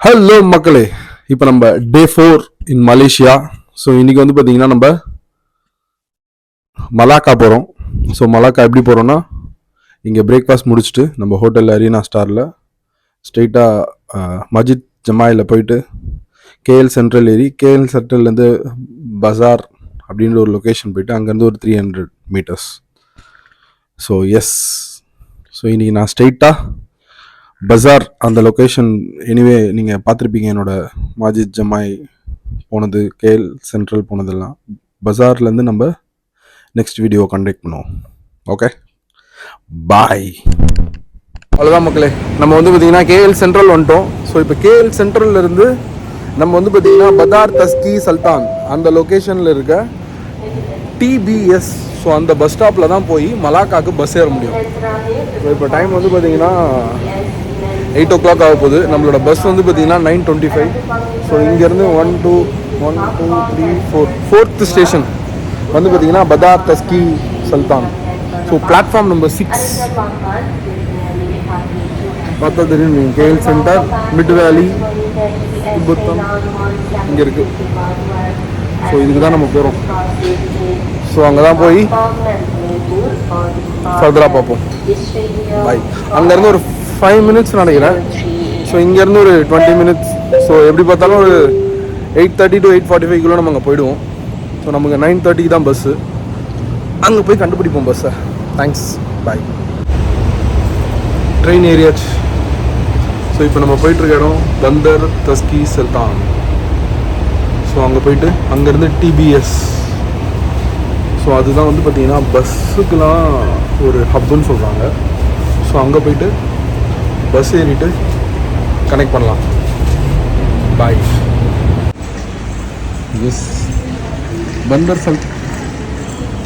Hello மக்களே, இப்போ நம்ம டே 4 இன் மலேசியா. ஸோ இன்னைக்கு வந்து பார்த்தீங்கன்னா நம்ம மலாக்கா போகிறோம். ஸோ மலாக்கா எப்படி போகிறோன்னா, இங்கே பிரேக்ஃபாஸ்ட் முடிச்சுட்டு நம்ம ஹோட்டல் அரீனா ஸ்டாரில் ஸ்ட்ரெயிட்டாக மஜித் ஜமாயில் போயிட்டு கேஎல் சென்ட்ரல் ஏறி கேஎல் சென்ட்ரல்லேருந்து பஜார் அப்படின்ற ஒரு லொக்கேஷன் போயிட்டு அங்கேருந்து ஒரு 300 மீட்டர்ஸ். ஸோ ஸோ இன்றைக்கி நான் ஸ்ட்ரெயிட்டாக பஜார் அந்த லொக்கேஷன் எனிவே நீங்கள் பார்த்துருப்பீங்க என்னோட மாஜித் ஜமாய் போனது, கேஎல் சென்ட்ரல் போனதெல்லாம். பஜார்லேருந்து நம்ம நெக்ஸ்ட் வீடியோ கண்டக்ட் பண்ணுவோம். ஓகே, பாய். அவ்வளோதான் மக்களே, நம்ம வந்து பார்த்திங்கன்னா கேஎல் சென்ட்ரல் வந்துட்டோம். ஸோ இப்போ கேஎல் சென்ட்ரல்லேருந்து நம்ம வந்து பார்த்திங்கன்னா பதார் தஸ்கி சல்தான் அந்த லொக்கேஷனில் இருக்க டிபிஎஸ், ஸோ அந்த பஸ் ஸ்டாப்பில் தான் போய் மலாக்காவுக்கு பஸ் ஏற முடியும். ஸோ இப்போ டைம் வந்து பார்த்திங்கன்னா 8 o'clock ஆக போகுது. நம்மளோட பஸ் வந்து பார்த்திங்கன்னா 9:25. ஸோ இங்கேருந்து 1 2 3 4th ஸ்டேஷன் வந்து பார்த்திங்கன்னா பதார் தஸ்கி சல்தான். ஸோ பிளாட்ஃபார்ம் நம்பர் 6 பார்த்தா தெரியும். கேஎல் சென்டர், மிட் வேலி, புத்தம் இங்கே இருக்குது. ஸோ இதுக்கு தான் நம்ம போகிறோம். ஸோ அங்கே தான் போய் ஃபர்தராக பார்ப்போம். பாய். அங்கேருந்து ஒரு 5 minutes நினைக்கிறேன். ஸோ இங்கேருந்து ஒரு 20 minutes. ஸோ எப்படி பார்த்தாலும் ஒரு 8:30 to 8:45 நம்ம அங்கே போயிடுவோம். ஸோ நமக்கு 9:30 தான் பஸ்ஸு. அங்கே போய் கண்டுபிடிப்போம் பஸ்ஸை. தேங்க்ஸ், பாய். ட்ரெயின் ஏரியாச்சு. ஸோ இப்போ நம்ம போயிட்டுருக்க இடம் பந்தர் தஸ்கி சல்தான். ஸோ அங்கே போயிட்டு அங்கேருந்து டிபிஎஸ். ஸோ அதுதான் வந்து பார்த்திங்கன்னா பஸ்ஸுக்கெலாம் ஒரு ஹப்புன்னு சொல்கிறாங்க. ஸோ அங்கே போயிட்டு பஸ் ஏறிட்டு கனெக்ட் பண்ணலாம். பாய். எஸ், பந்தர்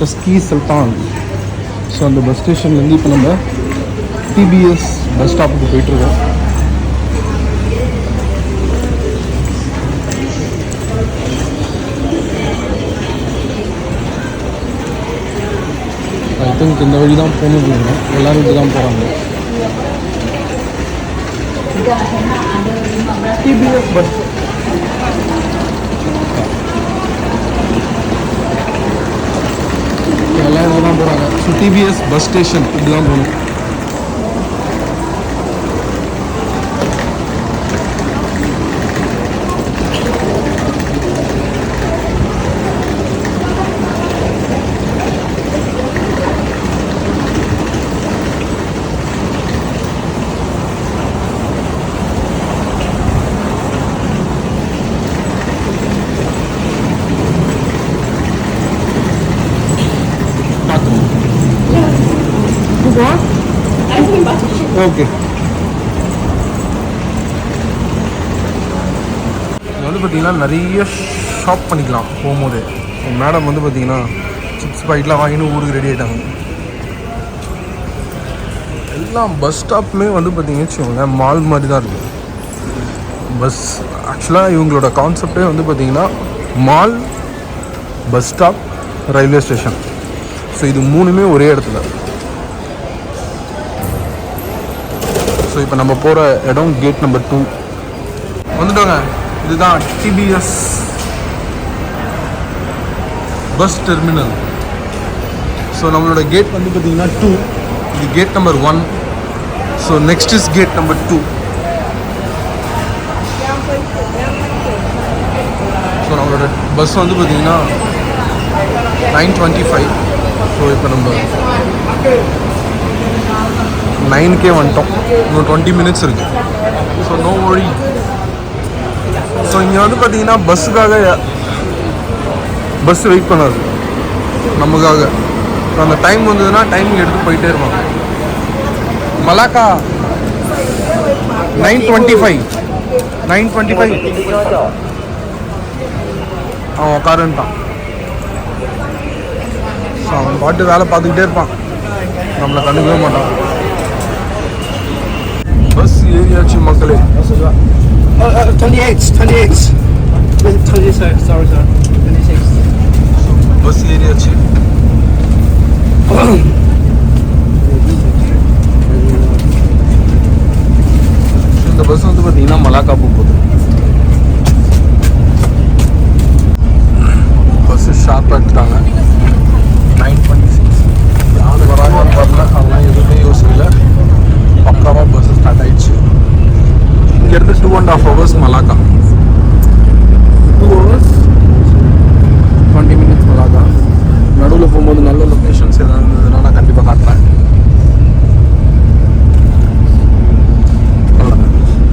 தஸ்கி சல்தான். ஸோ அந்த பஸ் ஸ்டேஷன்லேருந்து இப்போ நம்ம டிபிஎஸ் பஸ் ஸ்டாப்புக்கு போயிட்டுருக்கோம். ஐ திங்க் இந்த வழி தான் போகணுன்னு எல்லோரும் இப்படி தான் போகிறாங்க. டிபிஎஸ் பஸ் எல்லாம் இங்கே தான் போகிறாங்க. ஸோ டிபிஎஸ் பஸ் ஸ்டேஷன் இப்படி தான் போகணும். ஓகே, இது வந்து பார்த்திங்கன்னா நிறைய ஷாப் பண்ணிக்கலாம் போகும்போது. மேடம் வந்து பார்த்திங்கன்னா சிப்ஸ் பாக்கெட்லாம் வாங்கின்னு ஊருக்கு ரெடி ஆகிட்டாங்க. எல்லாம் பஸ் ஸ்டாப்புமே வந்து பார்த்திங்கன்னு வச்சுக்கோங்க மால் மாதிரி தான் இருக்குது. பஸ் ஆக்சுவலாக இவங்களோட கான்செப்டே வந்து பார்த்திங்கன்னா mall, bus stop, railway station. So இது மூணுமே ஒரே இடத்துல. ஸோ இப்போ நம்ம போகிற இடம் கேட் நம்பர் 2 வந்துட்டோங்க. இதுதான் டிபிஎஸ் பஸ் டெர்மினல். ஸோ நம்மளோட கேட் வந்து பார்த்திங்கன்னா 2. இது gate number 1. So next is gate number 2. So நம்மளோட பஸ் வந்து பார்த்திங்கன்னா 9:25. ஸோ இப்போ நம்ம 9K வந்துட்டோம். இன்னும் 20 minutes இருக்குது. ஸோ நோ வழி. ஸோ இங்கே வந்து பார்த்தீங்கன்னா பஸ்ஸுக்காக பஸ் வெயிட் பண்ணாது நமக்காக. அந்த டைம் வந்ததுன்னா டைமிங் எடுத்து போயிட்டே இருப்பாங்க. மலாக்கா 9:25 அவன் உட்காருன்ட்டான். ஸோ அவன் பாட்டு வேலை பார்த்துக்கிட்டே இருப்பான், நம்மளை கண்டுக்கவே மாட்டான். பஸ் ஏரியாச்சு மக்களே. 28. Sorry, sir. 26. பஸ் ஏரியாச்சு. இந்த இந்த பஸ் வந்து பார்த்தீங்கன்னா மலாக்கா போகுது. பஸ்ஸு ஷார்ப்பாக எடுத்துட்டாங்க. 9:26. யாரும் வராங்கன்னு வரல, அதெல்லாம் எதுவுமே யோசிக்கல. பக்காவாக பஸ்ஸு ஸ்டார்ட் ஆகிடுச்சு. இங்கேருந்து 2.5 hours Malacca. 2 hours 20 minutes Malacca. நடுவில் போகும்போது நல்ல லொக்கேஷன்ஸ் எதாவது இருந்ததுன்னா நான் கண்டிப்பாக காட்டுறேன்.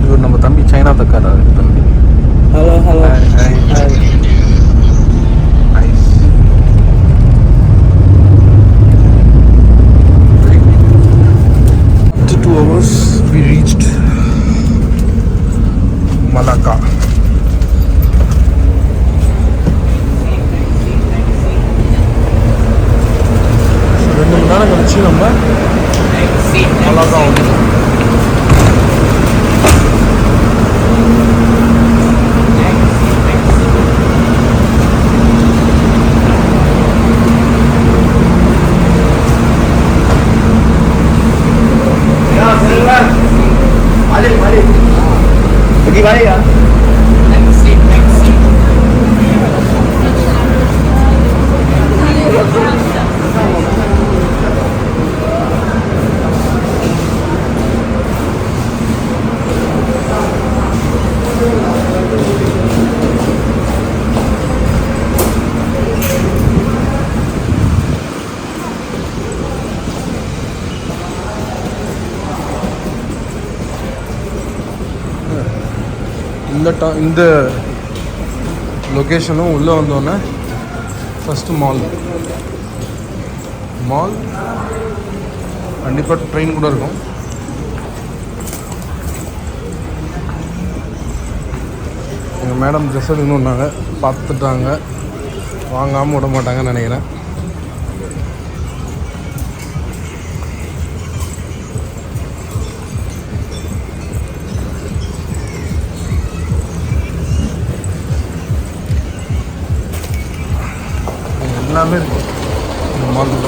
இவர் நம்ம தம்பி சைனா தக்காராரு தம்பி. Halo, halo. Hai. Nice. After 2 hours we reached Malacca. So 2 மணி நேரம் கழிச்சு நம்ம மலாக்கா வந்துட்டோம். Pergi balik ya? இந்த லொக்கேஷனும் உள்ளே வந்தோடனே ஃபஸ்ட்டு மால் கண்டிப்பாக ட்ரெயின் கூட இருக்கும். எங்கள் மேடம் ட்ரெஸ் எடுக்கணுன்னாங்க, பார்த்துட்டாங்க, வாங்காமல் விட மாட்டாங்கன்னு நினைக்கிறேன். எல்லாமே இருக்கும் இந்த மாலில்.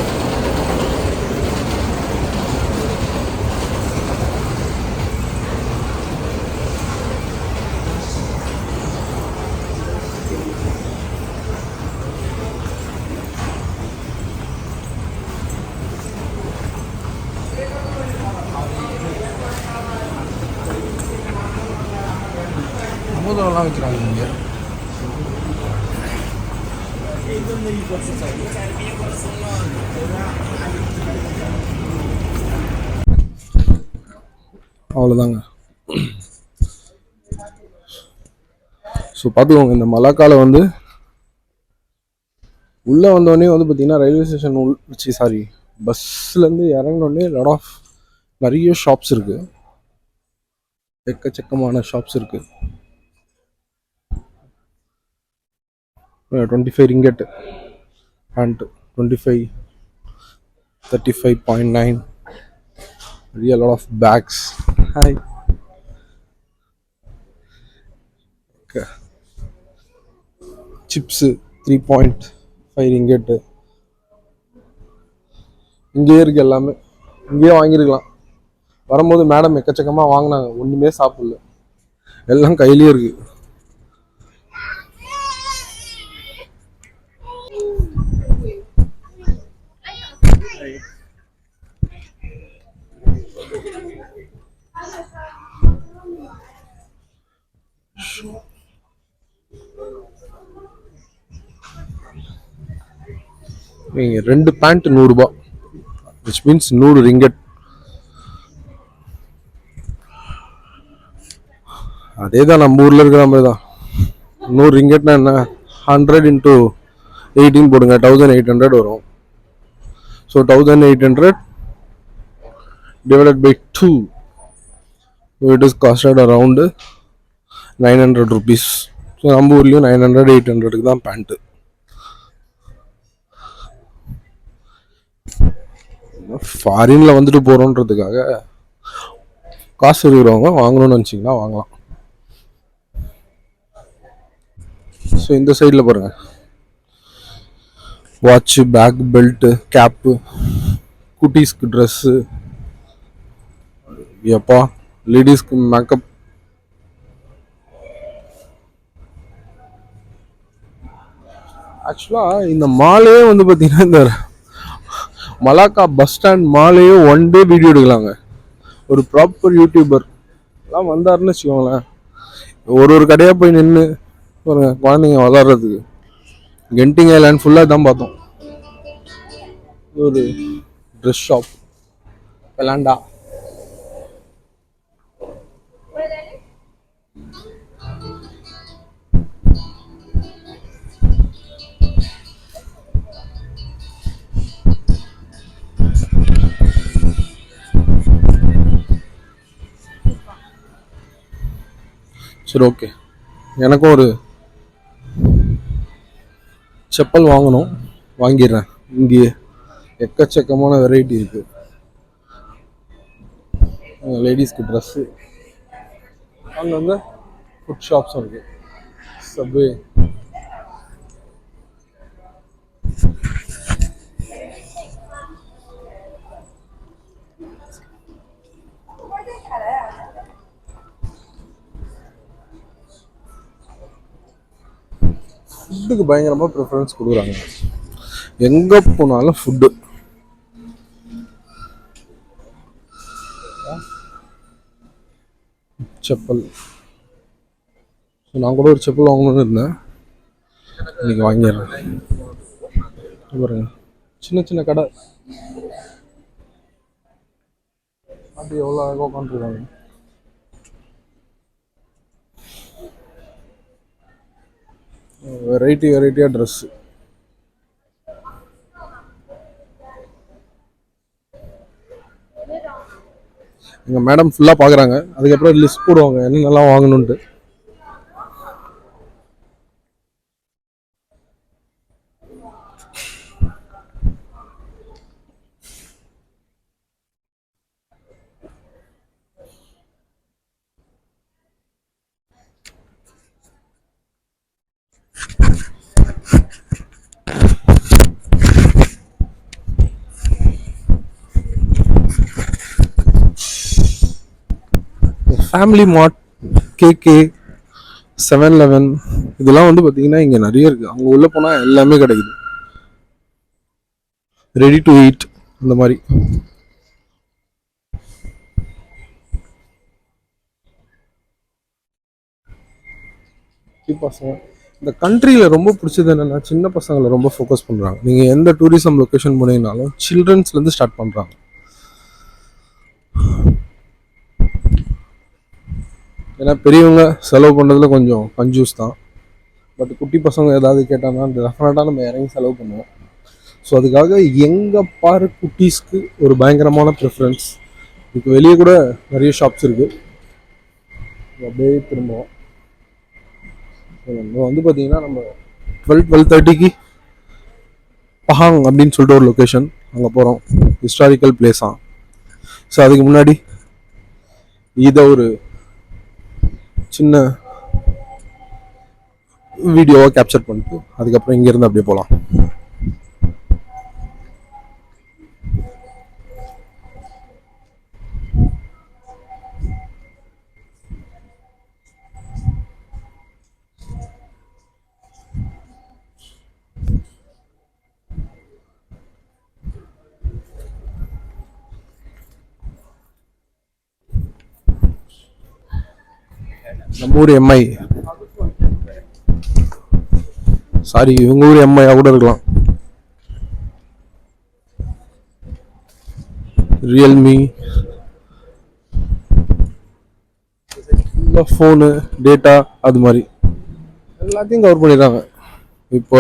அமுதம்லாம் வைக்கிறாங்க இங்கே. அவ்வளோதாங்க. ஸோ பார்த்துக்கோங்க, இந்த மலாக்காவில் வந்து உள்ளே வந்தோடனே வந்து பார்த்திங்கன்னா ரயில்வே ஸ்டேஷன் பஸ்லேருந்து இறங்கினோடனே நிறைய ஷாப்ஸ் இருக்குது, எக்கச்சக்கமான ஷாப்ஸ் இருக்குது. 25 ringgit and 25 35.9. Really a lot of bags. Hi. Okay. Chips 3.5 ringgit. இங்கே இருக்கு எல்லாமே, இங்கேயே வாங்கியிருக்கலாம். வரும்போது மேடம் எக்கச்சக்கமாக வாங்கினாங்க, ஒன்றுமே சாப்பிடல, எல்லாம் கையிலே இருக்கு. நீங்கள் 2 பேண்ட் 100 ரூபாய், which means 100 ringgit. அதே தான் நம்ம ஊரில் இருக்கிற மாதிரி தான். 100 ringgitனா என்ன, 100 into 18 போடுங்க, 1800 வரும். So 1800 divided by 2, so it is costed around 900 rupees. So நம்ம ஊர்லேயும் 900 800 தான் பேண்ட்டு. ஃபாரினில் வந்துட்டு போகிறோன்றதுக்காக காசு இருக்கிறவங்க வாங்கணும்னு நினச்சிங்கன்னா வாங்கலாம். ஸோ இந்த சைடில் பாருங்கள், வாட்சு, பேக், பெல்ட்டு, கேப்பு, குட்டீஸ்க்கு ட்ரெஸ்ஸு, எப்பா லேடிஸ்க்கு மேக்கப் ஆக்சுவலாக இந்த மாலே வந்து பார்த்தீங்கன்னா இந்த மலாக்கா பஸ் ஸ்டாண்ட் மாலேயே ஒன் டே வீடியோ எடுக்கலாங்க. ஒரு ப்ராப்பர் யூடியூபர் எல்லாம் வந்தாருன்னு வச்சுக்கோங்களேன், ஒரு கடையாக போய் நின்று பாருங்க குழந்தைங்க விளாட்றதுக்கு கெண்டிங் ஐலாண்ட் ஃபுல்லாக தான் பார்த்தோம். ஒரு ட்ரெஸ் ஷாப் விளாண்டா. சரி ஓகே, எனக்கும் ஒரு செப்பல் வாங்கணும், வாங்கிடுறேன். இங்கே எக்கச்சக்கமான வெரைட்டி இருக்குது. லேடிஸ்க்கு ட்ரெஸ்ஸு, அங்கங்கே ஃபுட் ஷாப்ஸும் இருக்குது. சப்வே ஃபுட்டுக்கு பயங்கரமாக ப்ரிஃபரன்ஸ் கொடுக்குறாங்க. எங்கே போனாலும் ஃபுட்டு. செப்பல், நான் கூட ஒரு செப்பல் வாங்கணும்னு இருந்தேன், இன்னைக்கு வாங்கிடுறேன். பாருங்க சின்ன சின்ன கடை அப்படி எவ்வளோ அழகாக உட்காந்துருக்காங்க. வெரைட்டியாக ட்ரெஸ்ஸு. எங்கள் மேடம் ஃபுல்லாக பார்க்குறாங்க, அதுக்கப்புறம் லிஸ்ட் போடுவாங்க என்னென்னலாம் வாங்கணுன்ட்டு. ஃபேமிலி மார்ட், கேகே, 7-Eleven இதெல்லாம் வந்து பார்த்தீங்கன்னா இங்கே நிறைய இருக்குது. அங்கே உள்ளே போனால் எல்லாமே கிடைக்குது. ரெடி டு ஈட் இந்த மாதிரி. பசங்க இந்த கண்ட்ரியில் ரொம்ப பிடிச்சது என்னென்னா சின்ன பசங்களை ரொம்ப ஃபோக்கஸ் பண்ணுறாங்க. நீங்கள் எந்த டூரிசம் லொக்கேஷன் போனீங்கனாலும் சில்ட்ரன்ஸ்லேருந்து ஸ்டார்ட் பண்ணுறாங்க. ஏன்னா பெரியவங்க செலவு பண்ணுறதுல கொஞ்சம் கன்ஜூஸ் தான், பட் குட்டி பசங்க ஏதாவது கேட்டாங்கன்னா டெஃபினட்டாக நம்ம இறங்கி செலவு பண்ணுவோம். ஸோ அதுக்காக எங்கே பாரு குட்டீஸ்க்கு ஒரு பயங்கரமான ப்ரிஃபரன்ஸ். இப்போ வெளியே கூட நிறைய ஷாப்ஸ் இருக்குது. அப்படியே திரும்பவும் நம்ம வந்து பார்த்தீங்கன்னா நம்ம 12:30க்கு பஹாங் அப்படின்னு சொல்லிட்டு ஒரு லொக்கேஷன் அங்கே போகிறோம். ஹிஸ்டாரிக்கல் பிளேஸா. ஸோ அதுக்கு முன்னாடி இதை ஒரு சின்ன வீடியோவை கேப்சர் பண்ணிட்டு அதுக்கப்புறம் இங்கேருந்து அப்படியே போகலாம். நம்ம ஊர் எம்ஐ, சாரி இவங்க ஊர் எம்ஐயா கூட இருக்கலாம். ரியல்மி, ஃபோனு, டேட்டா, அது மாதிரி எல்லாத்தையும் கவர் பண்ணிடுறாங்க. இப்போ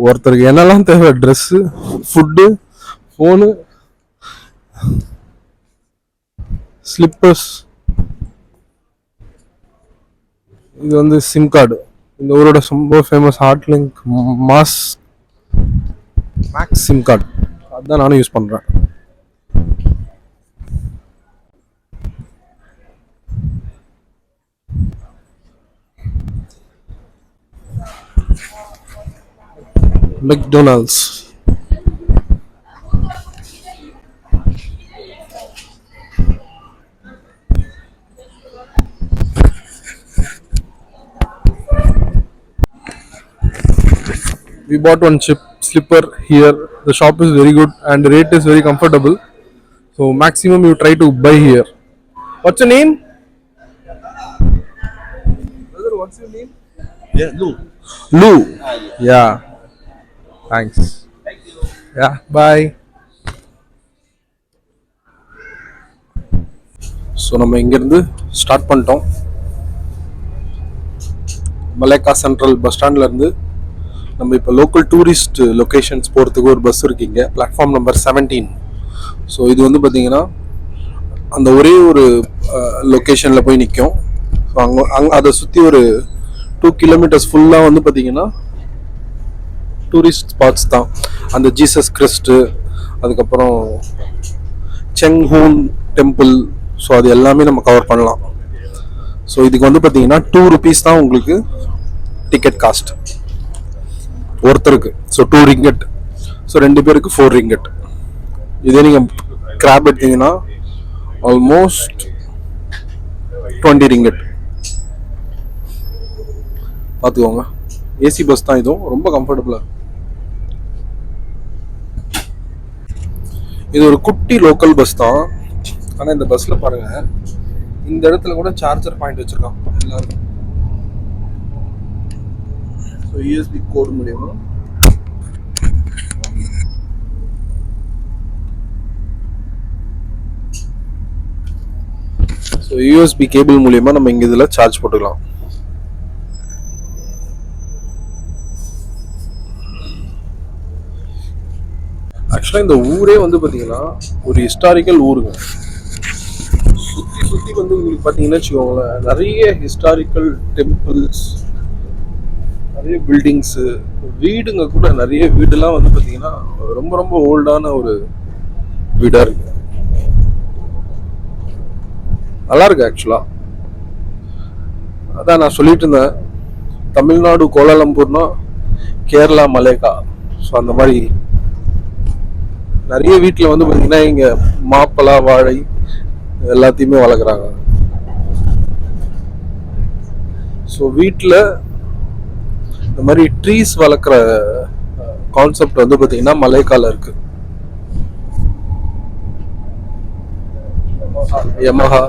ஒருத்தருக்கு என்னெல்லாம் தேவை, ட்ரெஸ்ஸு, ஃபுட்டு, ஃபோனு, ஸ்லிப்பர்ஸ், இது வந்து சிம் கார்டு. இந்த ஊரோட ரொம்ப ஃபேமஸ் ஹாட்லிங்க் மேக்ஸ் சிம் கார்டு, அதுதான் நானும் யூஸ் பண்ணுறேன். McDonald's, We bought one slipper here. The shop is very good and the rate is very comfortable. So maximum you try to buy here. What's your name? Brother, what's your name? Yeah, Lu. Lou. Yeah. Thanks. Yeah. Bye. So நம்ம இங்கேருந்து start பண்ணிட்டோம். மலேக்கா central bus ஸ்டாண்ட்லேருந்து நம்ம இப்போ local tourist locations போகிறதுக்கு ஒரு bus இருக்குங்க, platform number 17. So இது வந்து பார்த்தீங்கன்னா அந்த ஒரே ஒரு லொக்கேஷனில் போய் நிற்கும். ஸோ அங்கே அதை சுற்றி ஒரு 2 கிலோமீட்டர்ஸ் ஃபுல்லாக வந்து பார்த்தீங்கன்னா டூரிஸ்ட் ஸ்பாட்ஸ் தான். அந்த ஜீசஸ் கிறிஸ்ட்டு, அதுக்கப்புறம் செங்ஹூன் டெம்பிள், ஸோ அது எல்லாமே நம்ம கவர் பண்ணலாம். ஸோ இதுக்கு வந்து பார்த்தீங்கன்னா 2 rupees தான் உங்களுக்கு டிக்கெட் காஸ்ட் ஒருத்தருக்கு. So 2 ringgit. ஸோ 2 பேருக்கு 4 ringgit. இதே நீங்கள் கிராப் எடுத்தீங்கன்னா ஆல்மோஸ்ட் 20 ringgit. பார்த்துக்கோங்க. ஏசி பஸ் தான், இதுவும் ரொம்ப கம்ஃபர்டபுளாக. இது ஒரு குட்டி லோக்கல் பஸ் தான். ஆனால் இந்த பஸ்ஸில் பாருங்கள், இந்த இடத்துல கூட சார்ஜர் பாயிண்ட் வச்சுருக்கான் எல்லாருக்கும். ஸோ யூஎஸ்பி கோடு மூலியமா யூஎஸ்பி கேபிள் மூலியமா நம்ம இங்க இதுல சார்ஜ் போட்டுக்கலாம். ஆக்சுவலா இந்த ஊரே வந்து பாத்தீங்கன்னா ஒரு ஹிஸ்டாரிக்கல் ஊருங்க. சுத்தி சுத்தி வந்து உங்களுக்கு பாத்தீங்கன்னா வச்சுக்கோங்களேன், நிறைய ஹிஸ்டாரிக்கல் டெம்பிள்ஸ், நிறைய பில்டிங்ஸ், வீடுங்க கூட நிறைய வீடுலாம் வந்து பாத்தீங்கன்னா ரொம்ப ரொம்ப ஓல்டான ஒரு வீடா இருக்கு. நல்லா இருக்கு ஆக்சுவலா. அதான் நான் சொல்லிட்டு இருந்தேன், தமிழ்நாடு கோலாலம்பூர்னா கேரளா மலேக்கா. ஸோ அந்த மாதிரி நிறைய வீட்டில் வந்து பார்த்தீங்கன்னா இங்கே மாப்பழா, வாழை எல்லாத்தையுமே வளர்க்குறாங்க. ஸோ வீட்டில் இந்த மாதிரி ட்ரீஸ் வளர்க்குற கான்செப்ட் வந்து பார்த்தீங்கன்னா மலேக்கால இருக்கு. யமஹா,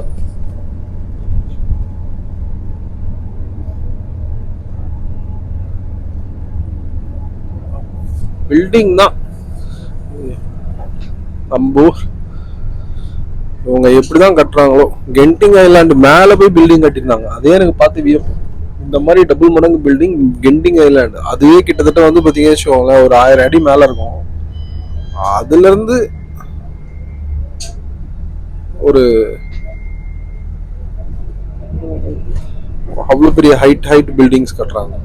பில்டிங் தான் அம்பூர். இவங்க எப்படிதான் கட்டுறாங்களோ, கென்டிங் ஐலாண்டு மேல போய் பில்டிங் கட்டிருந்தாங்க. அதே எனக்கு பார்த்து வியப்பு. இந்த மாதிரி டபுள் மடங்கு பில்டிங் கென்டிங் ஐலாண்டு, அதுவே கிட்டத்தட்ட வந்து பாத்தீங்கன்னு வச்சுக்கோங்களேன் ஒரு 1000 அடி மேல இருக்கும். அதுல இருந்து ஒரு அவ்வளவு பெரிய ஹைட் பில்டிங்ஸ் கட்டுறாங்க.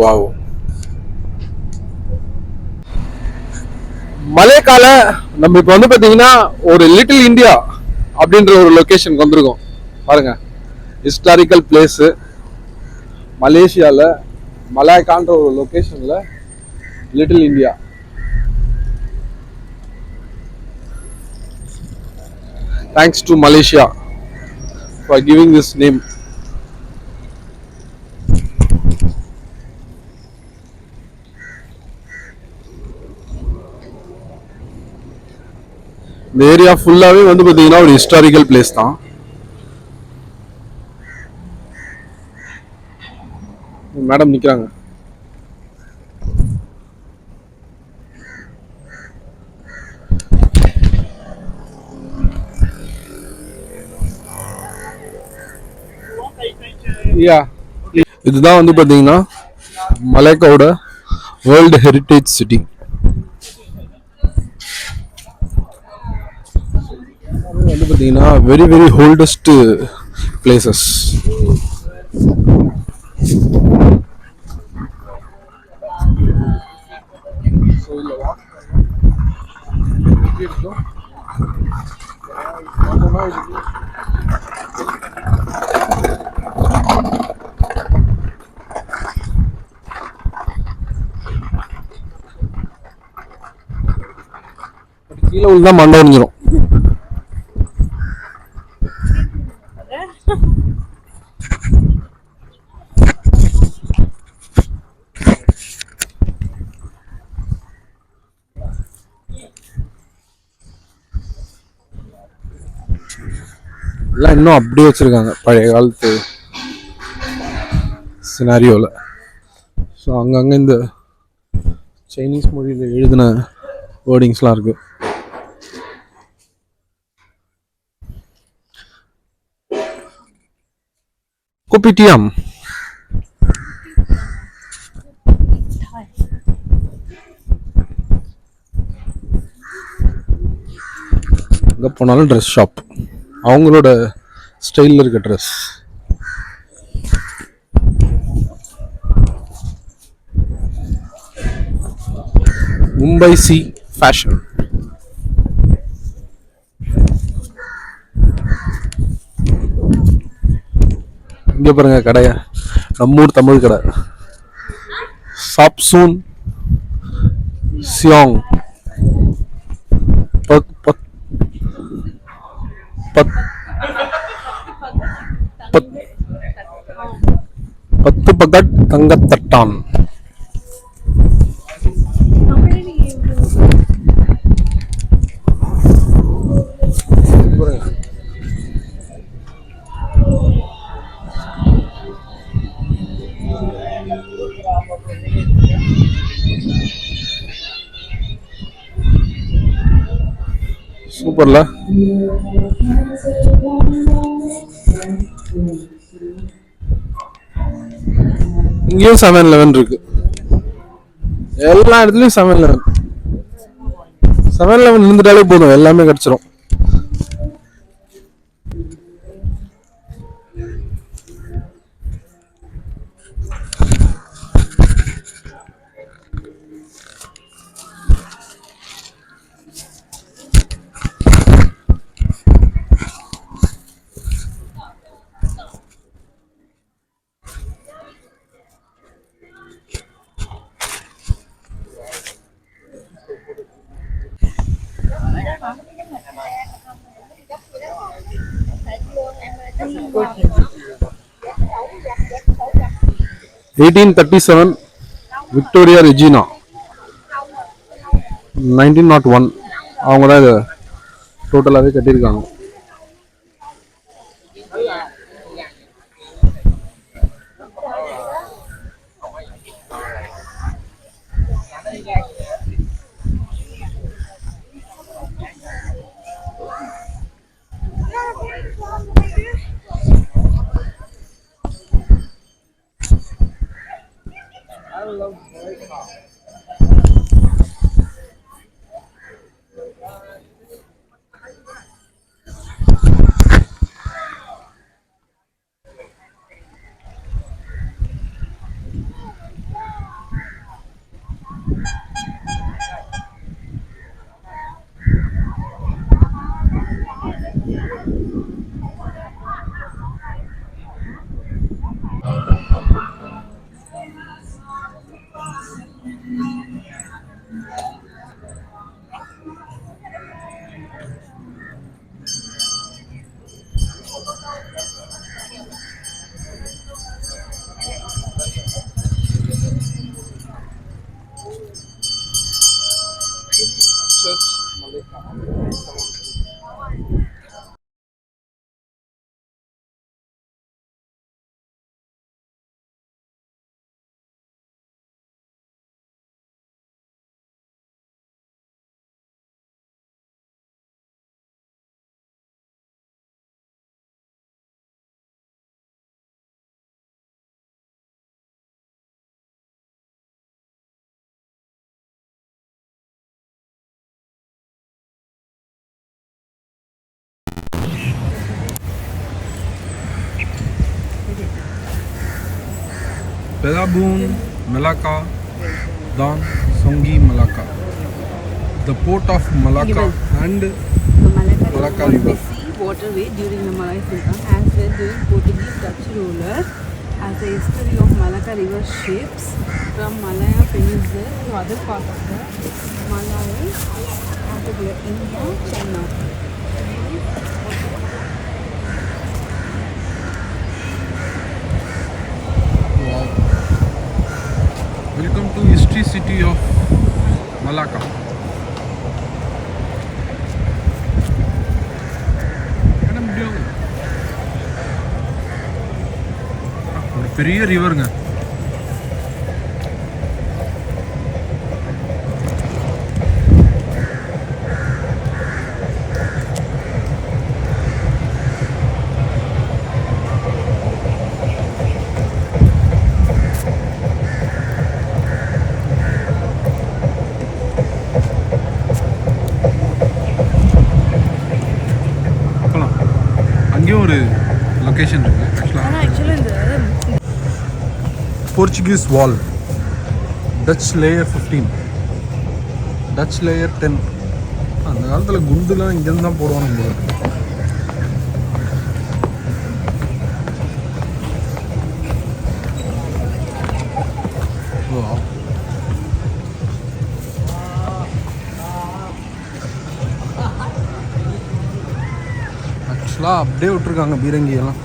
வாவ். மலேக்கால நம்ம இப்ப வந்து பாத்தீங்கன்னா ஒரு லிட்டில் இந்தியா அப்படின்ற ஒரு லொகேஷனுக்கு வந்திருக்கோம். பாருங்க, ஹிஸ்டாரிக்கல் பிளேஸ் மலேசியால மலாய்க்கான்ற ஒரு லொகேஷன்ல little India. Thanks to Malaysia for giving this name. இந்த ஏரியா ஃபுல்லாவே வந்து பாத்தீங்கன்னா ஒரு ஹிஸ்டாரிக்கல் பிளேஸ் தான். மேடம் நிக்கிறாங்க. இதுதான் வந்து பாத்தீங்கன்னா மலேக்காவோட வேர்ல்டு ஹெரிட்டேஜ் சிட்டி. வந்து பாத்தீங்கன்னா வெரி வெரி ஓல்டஸ்ட் பிளேசஸ். கீழே உள்ள மண்டை ஒடிஞ்சிரும். எல்லாம் இன்னும் அப்படியே வச்சுருக்காங்க பழைய காலத்து சினாரியோவில். ஸோ அங்கங்கே இந்த சைனீஸ் மொழியில் எழுதின வேர்டிங்ஸ்லாம் இருக்குது. கோபிடிஎம் எங்கே போனாலும் ட்ரெஸ் ஷாப், அவங்களோட ஸ்டைலில் இருக்க ட்ரெஸ். Mumbai C fashion. இங்கே பாருங்க கடையை, நம்மூர் தமிழ் கடை. சாப்சூன் சியோங் பத் பத் பத் பத் பத்து பகட் தங்கத்தட்டான். சூப்பர்ல. இங்கேயும் 7-Eleven இருக்கு. எல்லா இடத்துலயும் 7-Eleven. 7-Eleven இருந்துட்டாலே போதும், எல்லாமே கிடைச்சிரும். (1837) விக்டோரியா ரெஜினா. 1901 அவங்க தான் இதை டோட்டலாகவே கட்டியிருக்காங்க. Pelabun, Malacca, Don Songi, Malacca. The port of Malacca and Malacca River. Sea waterway during the Malay Sultan as well during Portuguese Dutch rulers, as the history of Malacca River ships from Malaya Peninsula to other parts of the Malay Archipelago, India, China. Welcome to history city of Malacca. Madam Diong. பெரிய ரிவருங்க. அங்கேயும் ஒரு location இருக்கு ஆக்சுவலாக இந்த Portuguese வால், touch layer 15, touch layer 10. அந்த காலத்தில் குண்டுலாம் இங்கேருந்து தான் போடுவாங்க போல. ஆக்சுவலாக அப்படியே விட்டுருக்காங்க பீரங்கியெல்லாம்.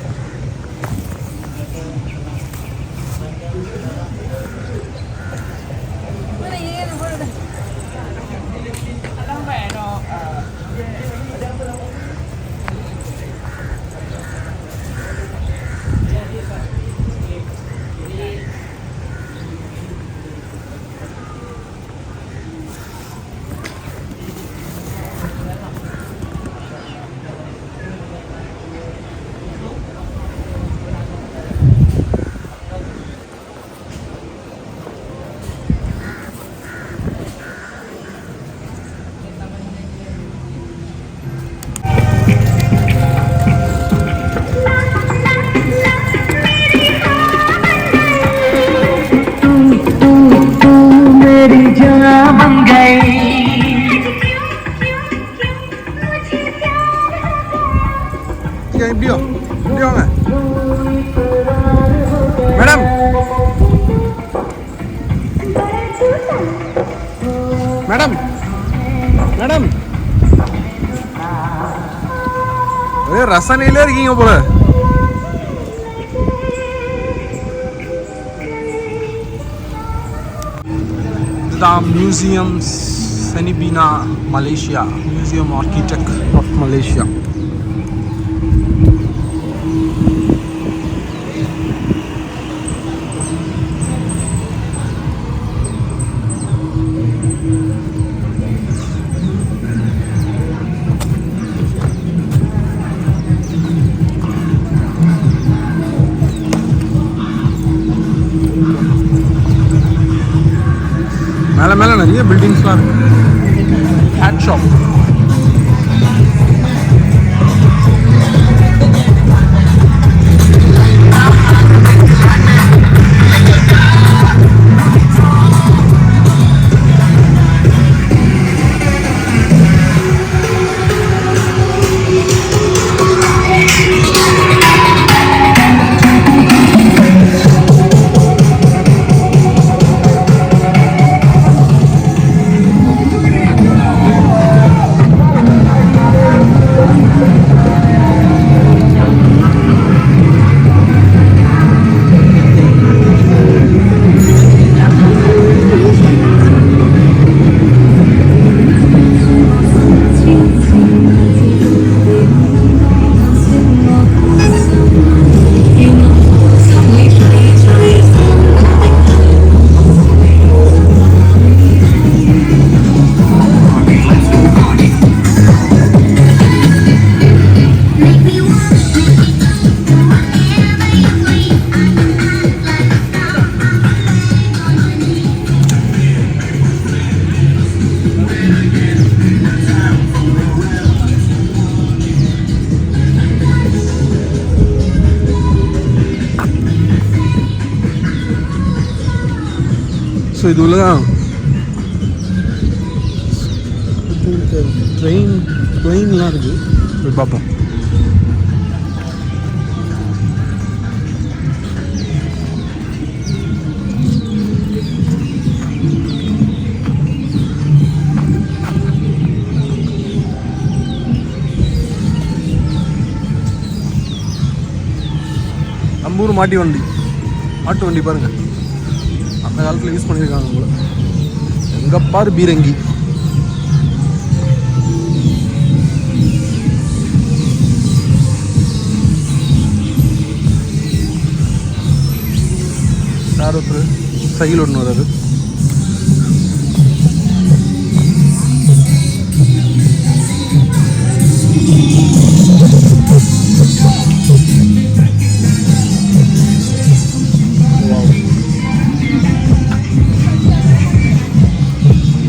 இப்படியோ இப்படி வாங்க மேடம். மேடம் மேடம் ஒரே ரசனையிலே இருக்கீங்க போல. இதுதான் மியூசியம் செனிபினா Malaysia, museum architect of Malaysia. மேலே மேலே நிறைய பில்டிங்ஸ்லாம் இருக்கு. Had shop. ஸோ இது உள்ள தான் ட்ரெயின்லாம் இருக்குது. போய் பார்ப்போம். நம்ம ஊர் மாட்டு வண்டி பாருங்கள், அந்த காலத்தில் யூஸ் பண்ணியிருக்காங்க போல. எங்கே பாரு பீரங்கி. யார் ஒருத்தர் சைக்கிள் ஒன்று வராது.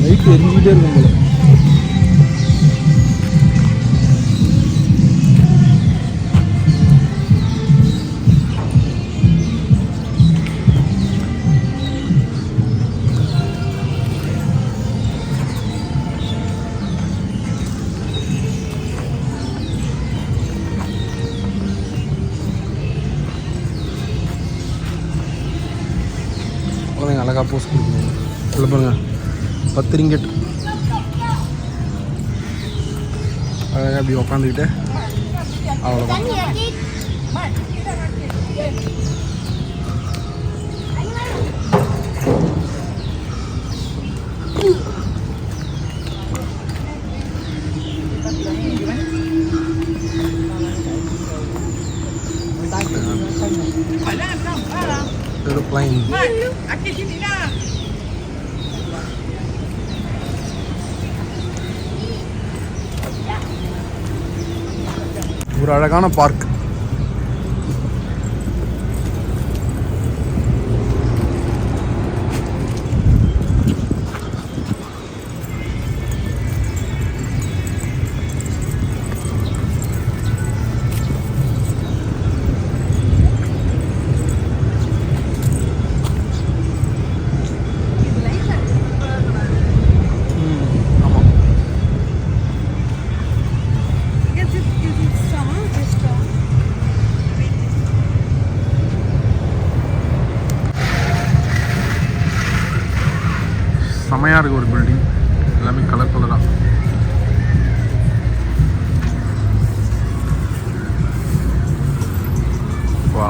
லைட் எரிஞ்சிக்கிட்டே இருக்கும் போல. குழந்தைங்க அழகாக போஸ்ட் கொடுக்கணும். உள்ள பாருங்க 10 ரிங்கெட் அழகாக அப்படி உக்காந்துக்கிட்டு அவ்வளோதான். Aeroplane. ஒரு அழகான பார்க். செமையாக இருக்குது ஒரு பில்டிங். எல்லாமே கலர் கலராக. வா,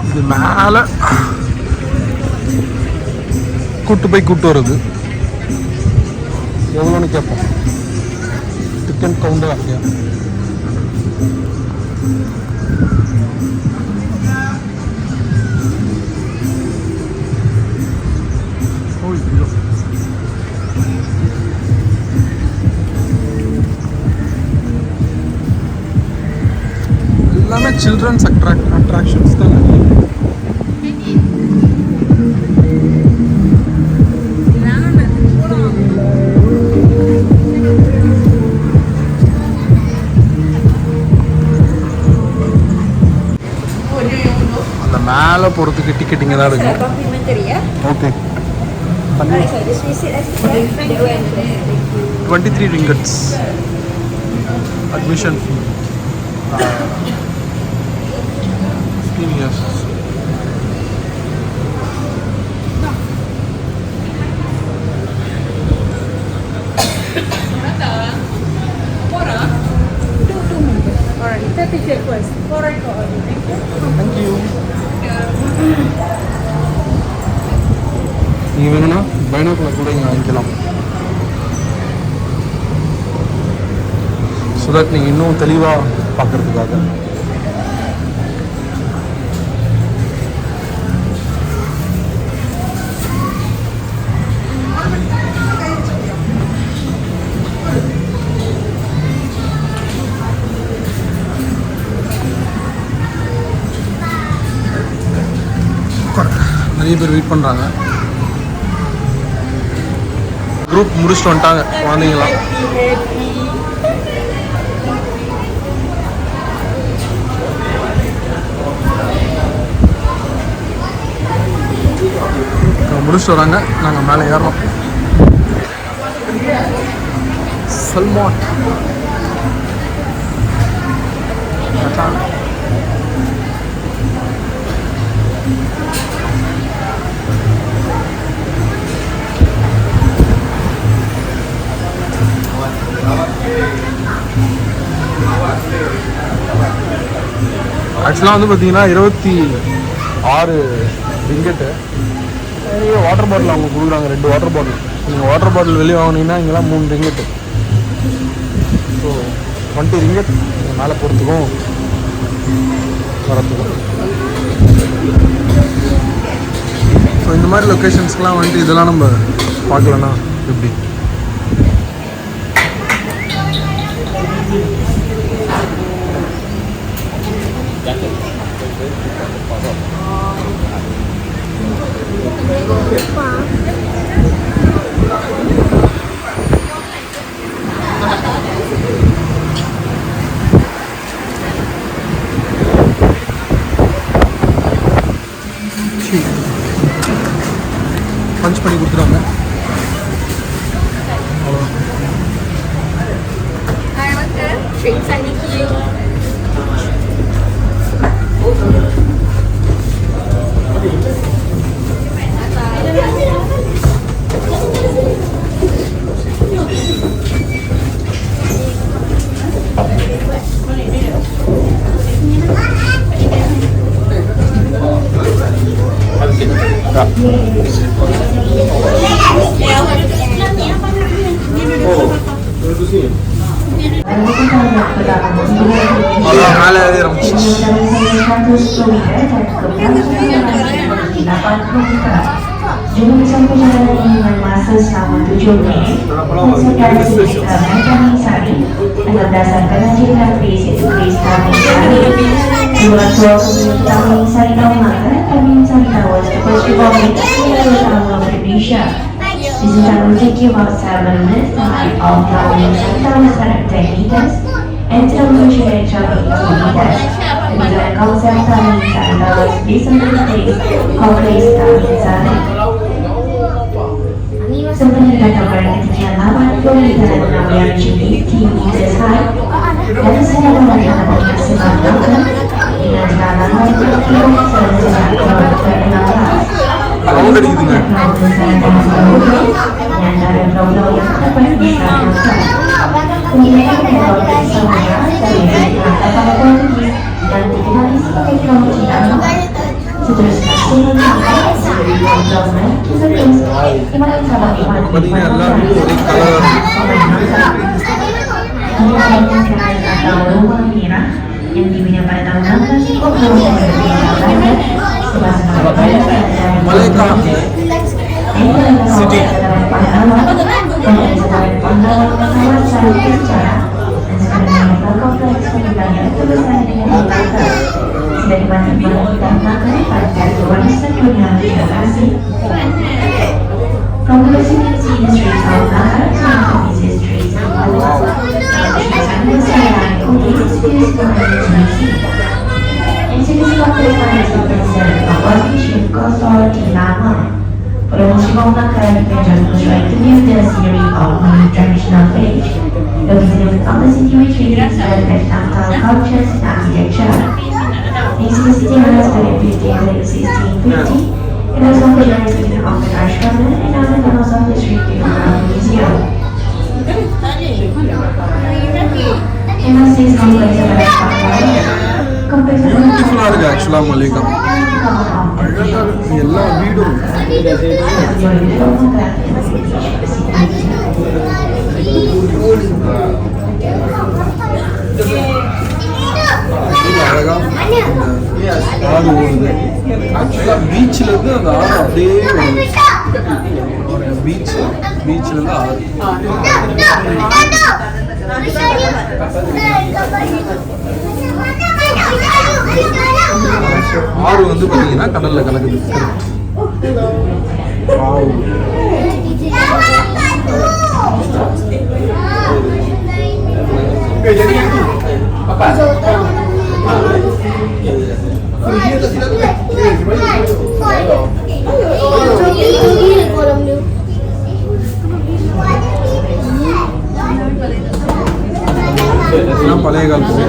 இது மேலே கூட்டு வருது. எவ்வளோன்னு கேட்போம். டிக்கெட் கவுண்டர் ஆகியா? எல்லாமே சில்ட்ரன்ஸ் அட்ராக்ஷன்ஸ் தான். அந்த மேலே போகிறதுக்கு டிக்கெட் இங்கே தான் இருக்கு. Okay, 23 ringgits admission fee. 15 years. Thank you. நீங்கள் வேணும்னா பைனாக்குலர் கூட இங்கே வாங்கிக்கலாம். ஸோ தட் நீங்கள் இன்னும் தெளிவாக பார்க்குறதுக்காக. நிறைய பேர் வெயிட் பண்ணுறாங்க. குரூப் முடிச்சுட்டு வந்துட்டாங்க குழந்தைங்களாம். முடிச்சுட்டு வராங்க. நாங்கள் மேலே ஏறோம். சல்மான் மச்சான். ஆக்சுவலாக வந்து பார்த்தீங்கன்னா 26 ரிங்கெட்டு. வாட்டர் பாட்டில் அவங்க கொடுக்குறாங்க, 2 வாட்டர் பாட்டில். நீங்கள் வாட்டர் பாட்டில் வெளியே வாங்கினீங்கன்னா இங்கெல்லாம் 3 ரிங்கெட்டு. ஸோ 20 ரிங்கெட் மேலே போகிறதுக்கும் வரத்துக்கும். ஸோ இந்த மாதிரி லொக்கேஷன்ஸ்க்கெலாம் வந்துட்டு இதெல்லாம் நம்ம பார்க்கலன்னா எப்படி? பஞ்ச் பண்ணி கொடுத்துருவாங்க. மேலே Jumlah perjalanan ini bermasa selama 7 menit. Sekarang disediakan kami sari berdasarkan hasil basic tulis kami sari. Dua kemudian kami sari nama kami sari tahu seperti komunikasi dalam Indonesia. Digital uji waktu bernes sampai kami sari tahu secara teknis. Introduction activities. Dengan konsep kami sari tahu bisa menjadi kompleks kami sari. Sebenarnya gambar ketika lawan pemilihan yang tinggi desain dan saya mengatakan sebabnya dengan jalan yang sejak ke-16 yang dari problem yang dapat diselesaikan kemudian kemudian semua dari kata-kata politik dan dikenali sebagai kemudian seterusnya yang dimiliki pada tahun 1960 dari mana-mana didaftarkan pada warisan dunia literasi. From the Mexican streets of Lahar to the busy streets of Goa, promosi menggunakan media sosial itu the series of traditional village. The visiting of the city retreats and national cultures and architecture. This city has been built in 1650. It was organized in the Taj Garden and other tunnels of the street in the museum. MSC is complex Assalamu alaikum. எல்லா வீடும் அழகா ஆறு ஓடுது. ஆக்சுவலாக பீச்சில் இருந்து அந்த ஆறு அப்படியே வருது. பீச்சில் இருந்து ஆறு ஆறு வந்து பார்த்தீங்கன்னா கடல்ல கலக்குது. பழைய காலத்து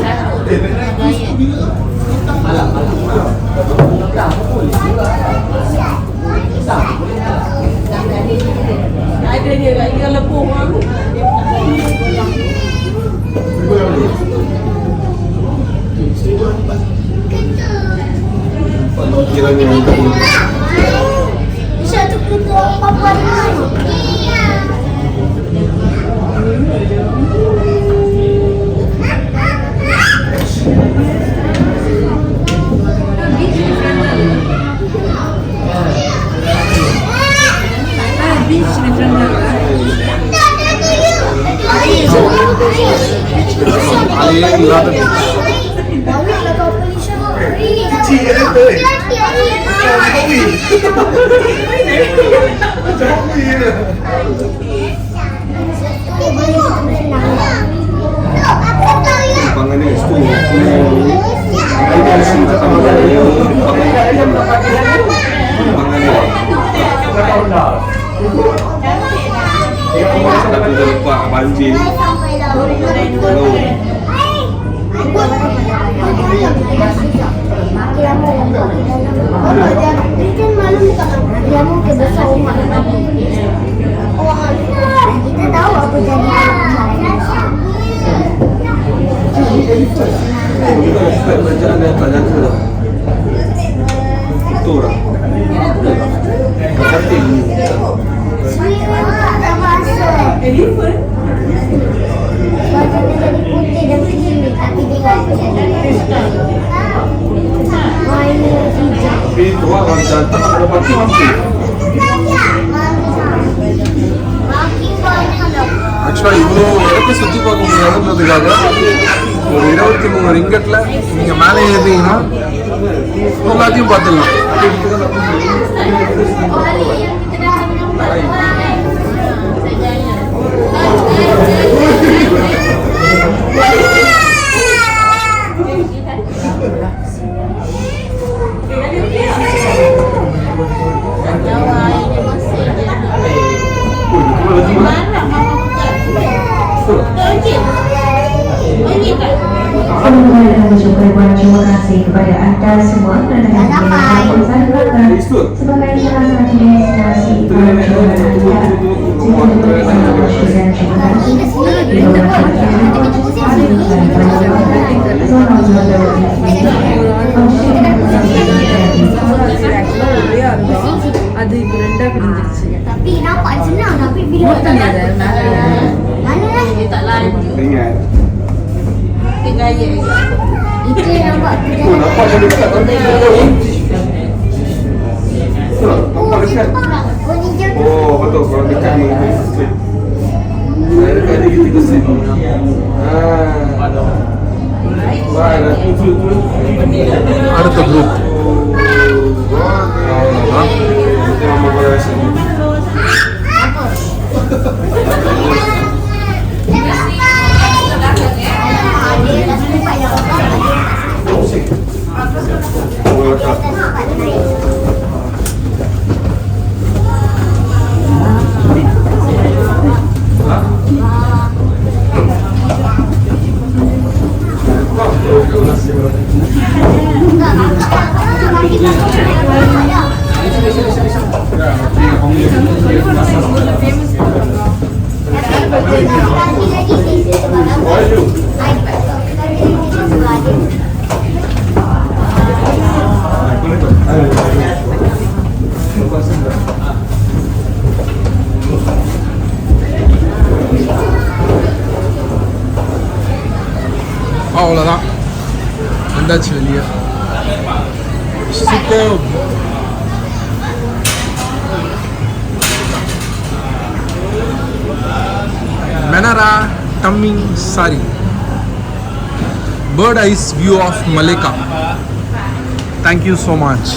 Banjir. Kita tahu apa jadi Itu orang. Tapi itu orang jantan ada pasti masih. ஆக்சுவலாக இவ்வளோ இடத்த சுற்றி பார்க்க முடியாதுன்றதுக்காக ஒரு 23 ரிங்கட்டில் நீங்கள் மேலே ஏறிங்கன்னா எல்லாத்தையும் பார்த்துடலாம். Terima kasih kepada anda semua kerana menonton saya sebagai salah satu destinasi perjalanan anda. Terima அது இப்போ ரெண்டா பிரிஞ்சிருச்சு. Tapi nampak senang tapi bila Bukan ada mana Tak laju. Ingat. Gaya. itu yang nampak Oh, nampak dia dekat tu. Nampak dekat. Oh ni je tu. Oh, betul. Kalau dekat ni straight. Saya dekat dia kita straight. Baiklah. அடுத்த group அவ்வளோதான். நம்ம பிரவேசம். அவ்வளோதான் வந்தாச்சு வெளியே. Super. Menara Taming Sari. Bird eyes view of Malacca. Thank you so much.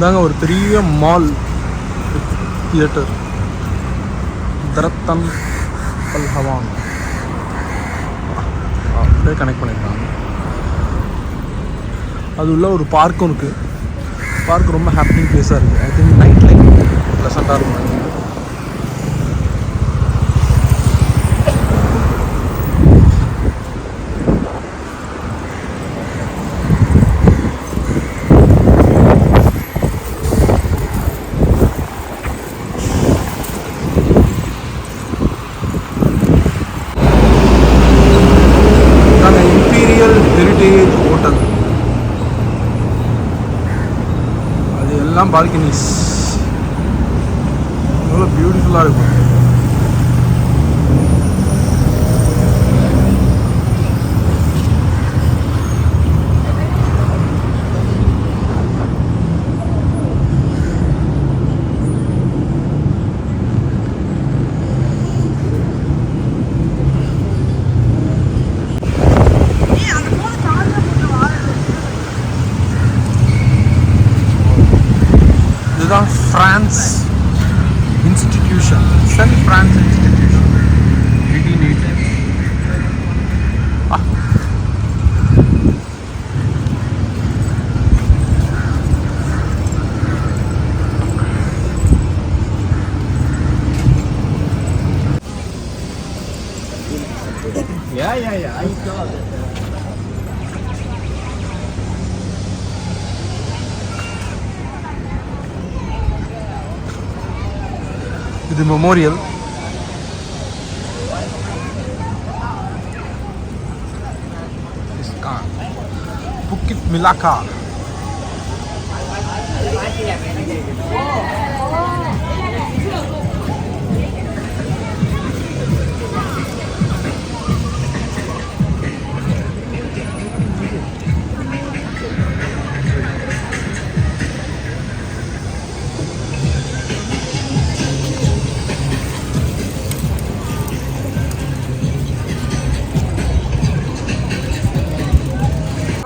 தாங்க ஒரு பெரிய மால் தியேட்டர். ரத்தன் பல்ஹவான் அப்படியே கனெக்ட் பண்ணியிருக்காங்க. அது உள்ள ஒரு பார்க்கும் இருக்குது. பார்க் ரொம்ப ஹாப்பிங் பிளேஸாக இருக்குது. ஐ திங்க் நைட் லைஃப் ப்ளசண்ட்டாக இருக்கும். இம்பீரியல் ஹெரிட்டேஜ் ஹோட்டல், அது எல்லாம் பால்கனிஸ், எவ்வளோ பியூட்டிஃபுல்லாக இருக்கும். இதுதான் France institution, saint France institution. Very neat. இது மெமோரியல். Bukit Melaka.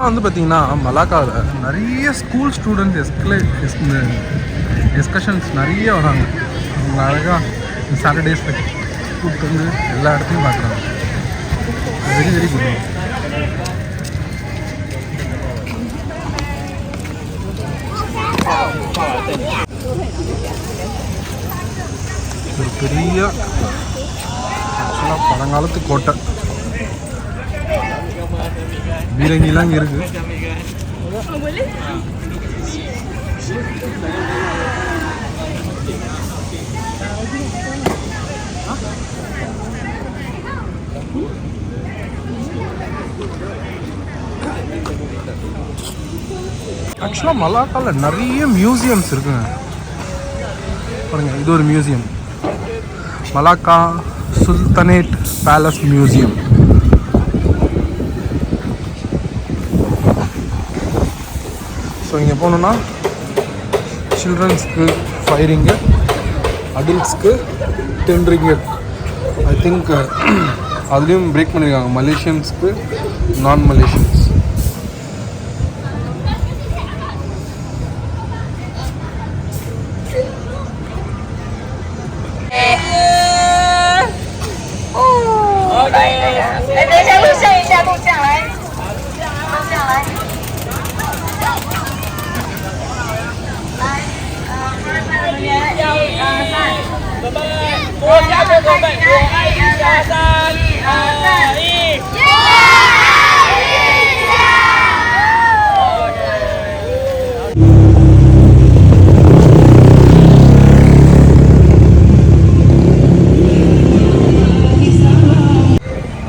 வந்து பார்த்தீங்கன்னா மலாக்காவில் நிறைய ஸ்கூல் ஸ்டூடெண்ட்ஸ் எஸ்கர்ஷன்ஸ் நிறைய வராங்க. அவங்க அழகாக சாட்டர்டேஸில் கூப்பிட்டு வந்து எல்லா இடத்தையும் பார்க்குறாங்க. Very very good. ஒரு பெரிய ஆக்சுவலாக பழங்காலத்து கோட்டை, பீரங்கிலாம் இங்கே இருக்குது. ஆக்சுவலாக மலாக்காவில் நிறைய மியூசியம்ஸ் இருக்குங்க. பாருங்க, இது ஒரு museum, Malacca sultanate palace museum. So இங்கே போனோன்னா சில்ட்ரன்ஸ்க்கு 5 ringgit, அடல்ட்ஸ்க்கு 10 ringgit. ஐ திங்க் அதுலேயும் பிரேக் பண்ணியிருக்காங்க, மலேசியன்ஸ்க்கு non Malaysians.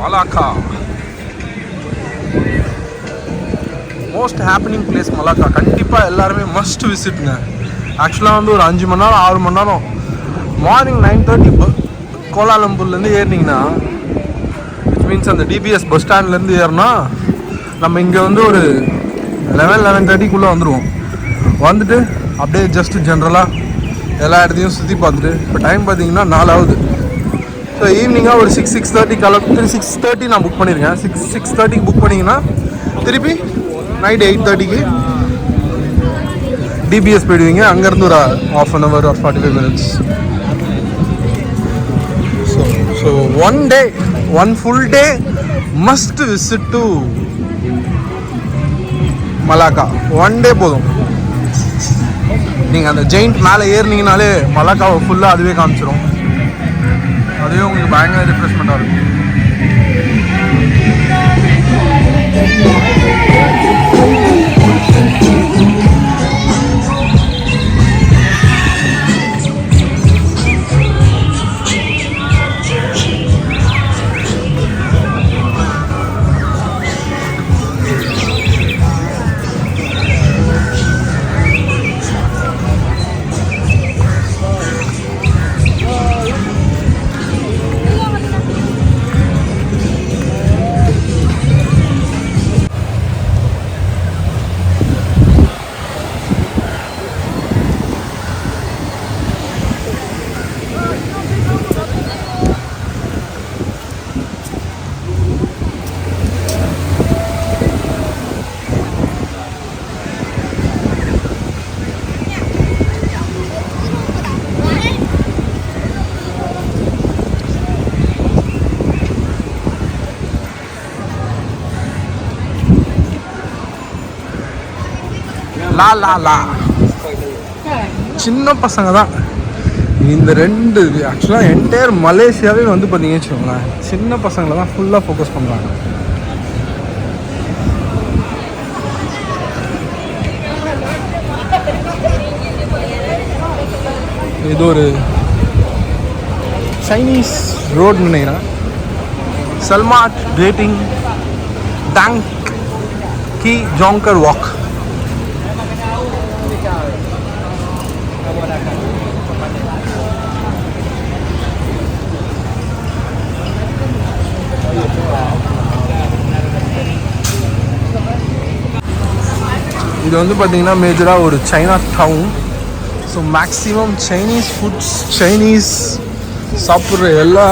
Malacca most happening place. Malacca கண்டிப்பாக எல்லாருமே மஸ்ட் விசிட்ங்க. ஆக்சுவலாக வந்து ஒரு 5 மணி நேரம் 6 மணி நேரம் மார்னிங் 9:30 கோலாலம்பூர்லேருந்து ஏறினீங்கன்னா, விச் மீன்ஸ் அந்த டிபிஎஸ் பஸ் ஸ்டாண்ட்லேருந்து ஏறினா நம்ம இங்கே வந்து ஒரு 11-11:30க்குள்ளே வந்துடுவோம். வந்துட்டு அப்படியே ஜஸ்ட்டு ஜென்ரலாக எல்லா இடத்தையும் சுற்றி பார்த்துட்டு, இப்போ டைம் பார்த்தீங்கன்னா 4 ஆகுது. ஸோ ஈவினிங்காக ஒரு 6-6:30 கிளம்பி 6:30 நான் புக் பண்ணியிருக்கேன். 6:30க்கு புக் பண்ணிங்கன்னா திருப்பி நைட் 8:30க்கு டிபிஎஸ் போயிடுவீங்க. அங்கேருந்து ஒரு ½ hour or 45 minutes. So one full day must visit to Malacca. One day போதும். நீங்கள் அந்த ஜெயிண்ட் மேலே ஏறினீங்கனாலே மலாக்காவை ஃபுல்லாக அதுவே காமிச்சிடும். அதுவே உங்களுக்கு பயங்கர ரிஃப்ரெஷ்மெண்ட்டாக இருக்கும். லா சின்ன பசங்க தான் இந்த ரெண்டு. ஆக்சுவலாக என்டையர் மலேசியாவே வந்து பார்த்தீங்கன்னு வச்சுக்கோங்களேன், சின்ன பசங்களை தான் ஃபுல்லாக ஃபோக்கஸ் பண்ணுறாங்க. இது ஒரு சைனீஸ் ரோடு நினைக்கிறேன். சல்மாட் டேட்டிங் டேங் கி ஜோங்கர் வாக். இது வந்து பார்த்தீங்கன்னா மேஜராக ஒரு Chinatown. So maximum Chinese foods, Chinese சாப்பிட்ற எல்லா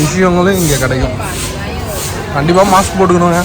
விஷயங்களும் இங்கே கிடைக்கும். கண்டிப்பாக மாஸ்க் போட்டுக்கணுங்க.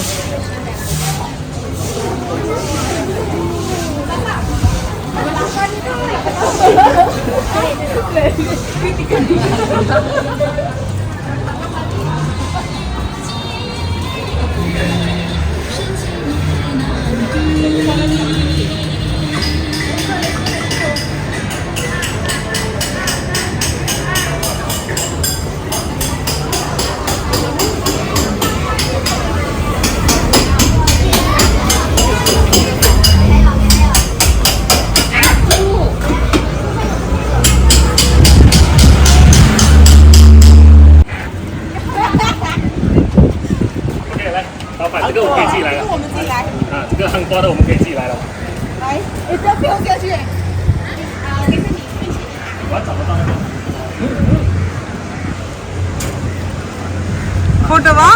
போட்டோவா?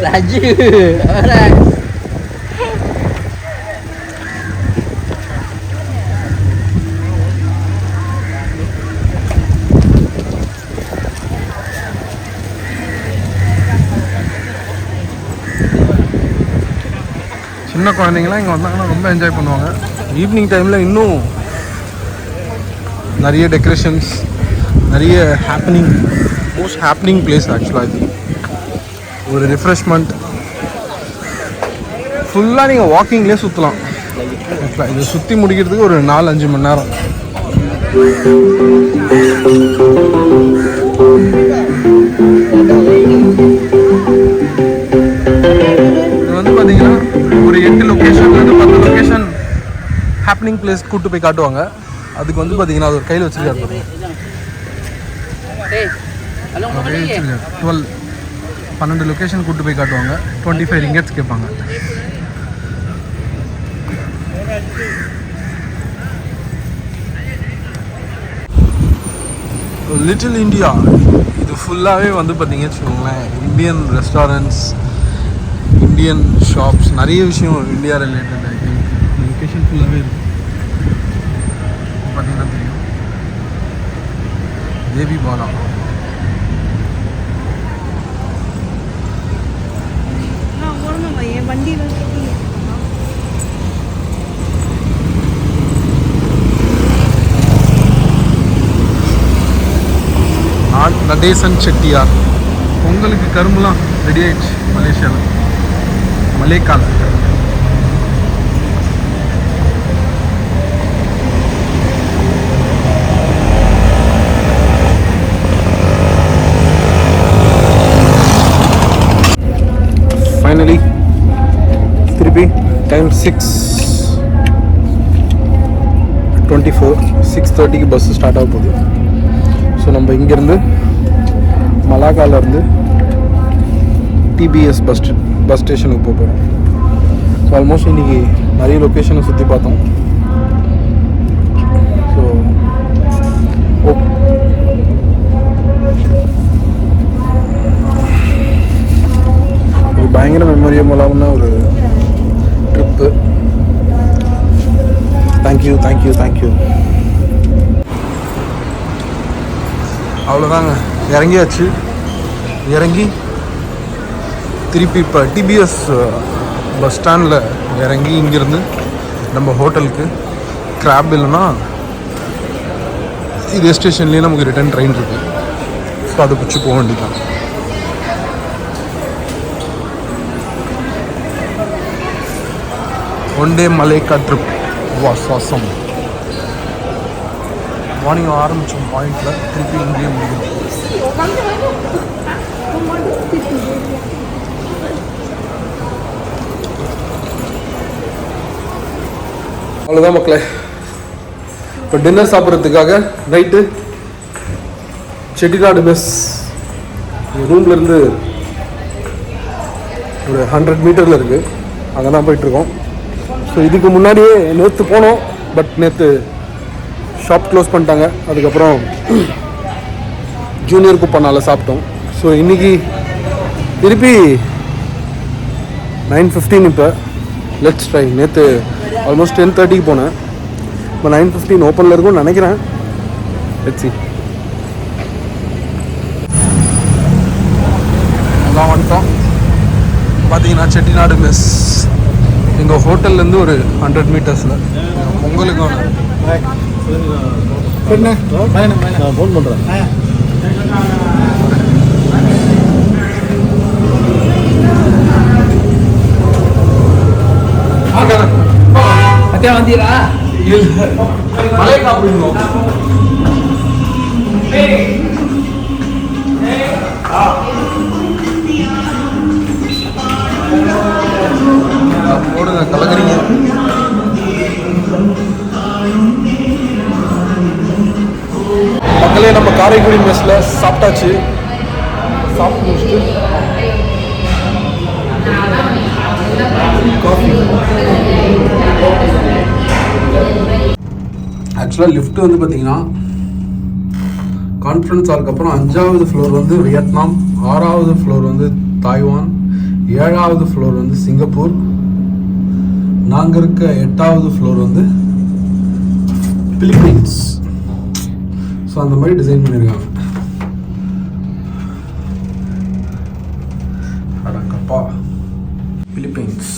Laju. Alright. சின்ன குழந்தைங்களாம் இங்கே வந்தாங்கன்னா ரொம்ப என்ஜாய் பண்ணுவாங்க. ஈவினிங் டைமில் இன்னும் நிறைய டெக்கரேஷன்ஸ், நிறைய மோஸ்ட் ஹேப்பனிங் பிளேஸ் ஆக்சுவலாக. இது ஒரு ரிஃப்ரெஷ்மெண்ட். ஃபுல்லாக நீங்கள் வாக்கிங்லேயே சுற்றலாம். ஆக்சுவலாக இதை சுற்றி முடிக்கிறதுக்கு ஒரு 4-5 மணி நேரம். இது வந்து பார்த்தீங்கன்னா ஒரு 8 லொக்கேஷன்லேருந்து 10 லொக்கேஷன் ஹேப்பனிங் பிளேஸ் கூப்பிட்டு போய் காட்டுவாங்க. அதுக்கு வந்து பார்த்தீங்கன்னா அது ஒரு கையில் வச்சுருக்காரு. 12 லொக்கேஷன் கூப்பிட்டு போய் காட்டுவாங்க. 25 ringgits கேட்பாங்க. லிட்டில் இந்தியா இது ஃபுல்லாகவே வந்து பார்த்தீங்கன்னு வச்சுக்கோங்களேன், இந்தியன் ரெஸ்டாரண்ட்ஸ், இந்தியன் ஷாப்ஸ், நிறைய விஷயம் India related. I think location ஃபுல்லாகவே இருக்கும். பார்த்தீங்கன்னா தெரியும் தேவி பாலா. என் வண்டி வந்து நடேசன் செட்டியார். பொங்கலுக்கு கரும்புலாம் ரெடி ஆயிடுச்சு மலேசியாவில், மலேக்கால். ஃபைனலி திருப்பி டைம் 6:24, 6:30க்கு பஸ்ஸு ஸ்டார்ட் ஆக போகுது. ஸோ நம்ம இங்கேருந்து மலாக்காலேருந்து டிபிஎஸ் பஸ் ஸ்டேஷனுக்கு போக போகிறோம். ஸோ ஆல்மோஸ்ட் இன்றைக்கி நிறைய லொக்கேஷனை சுற்றி பார்த்தோம். ஸோ ஒரு பயங்கர மெமரியபுளான ஒரு ட்ரிப்பு. Thank you thank you thank you. அவ்வளோதாங்க, இறங்கியாச்சு. இறங்கி திருப்பி இப்போ டிபிஎஸ் பஸ் ஸ்டாண்டில் இறங்கி இங்கேருந்து நம்ம ஹோட்டலுக்கு கிராப் இல்லைன்னா இதே ஸ்டேஷன்லேயே நமக்கு ரிட்டர்ன் ட்ரெயின் இருக்குது. ஸோ அதை பிடிச்சி போக வேண்டியதான். One day Malacca trip was awesome. Morning ஆரம்பித்தோம் பாயிண்டில், திருப்பி இங்கேயே முடியும். அவ்வளோதான் மக்களே. இப்போ டின்னர் சாப்பிட்றதுக்காக நைட்டு செட்டிநாடு மெஸ் ரூம்லேருந்து ஒரு 100 மீட்டரில் இருக்குது, அங்கே தான் போயிட்டுருக்கோம். ஸோ இதுக்கு முன்னாடியே நேற்று போனோம், பட் நேற்று ஷாப் க்ளோஸ் பண்ணிட்டாங்க. அதுக்கப்புறம் ஜூனியர் குப்பானால் சாப்பிட்டோம். ஸோ இன்றைக்கி திருப்பி 9:15. இப்போ லெட்ஸ் ட்ரை. நேற்று ஆல்மோஸ்ட் 10:30க்கு போனேன், இப்போ 9:15 ஓப்பனில் இருக்கும்னு நினைக்கிறேன். Let's see. எல்லாம் வந்துட்டோம். பார்த்தீங்கன்னா செட்டிநாடு மெஸ் எங்கள் ஹோட்டல்லேருந்து ஒரு 100 மீட்டர்ஸில். பொங்கலுக்கு ஃபோன் பண்ணுறேன். அக்கா வந்தீங்களா? மலேக்கா போயிருந்தோம். போடுங்க, கலக்குறீங்க. மக்களே, நம்ம காரைக்குடி மெஸ்ல சாப்பிட்டாச்சு. சாப்பிட்டு முடிச்சுட்டு காஃபி. ஆக்சுவலாக லிஃப்ட் வந்து பார்த்தீங்கன்னா கான்ஃபரன்ஸ் ஹாலுக்கு அப்புறம் 5வது ஃப்ளோர் வந்து வியட்நாம், 6வது ஃப்ளோர் வந்து தாய்வான், 7வது ஃப்ளோர் வந்து சிங்கப்பூர், நாங்கள் இருக்க 8வது ஃப்ளோர் வந்து பிலிப்பைன்ஸ். ஸோ அந்த மாதிரி டிசைன் பண்ணியிருக்காங்க. அடக்கப்பா, பிலிப்பைன்ஸ்.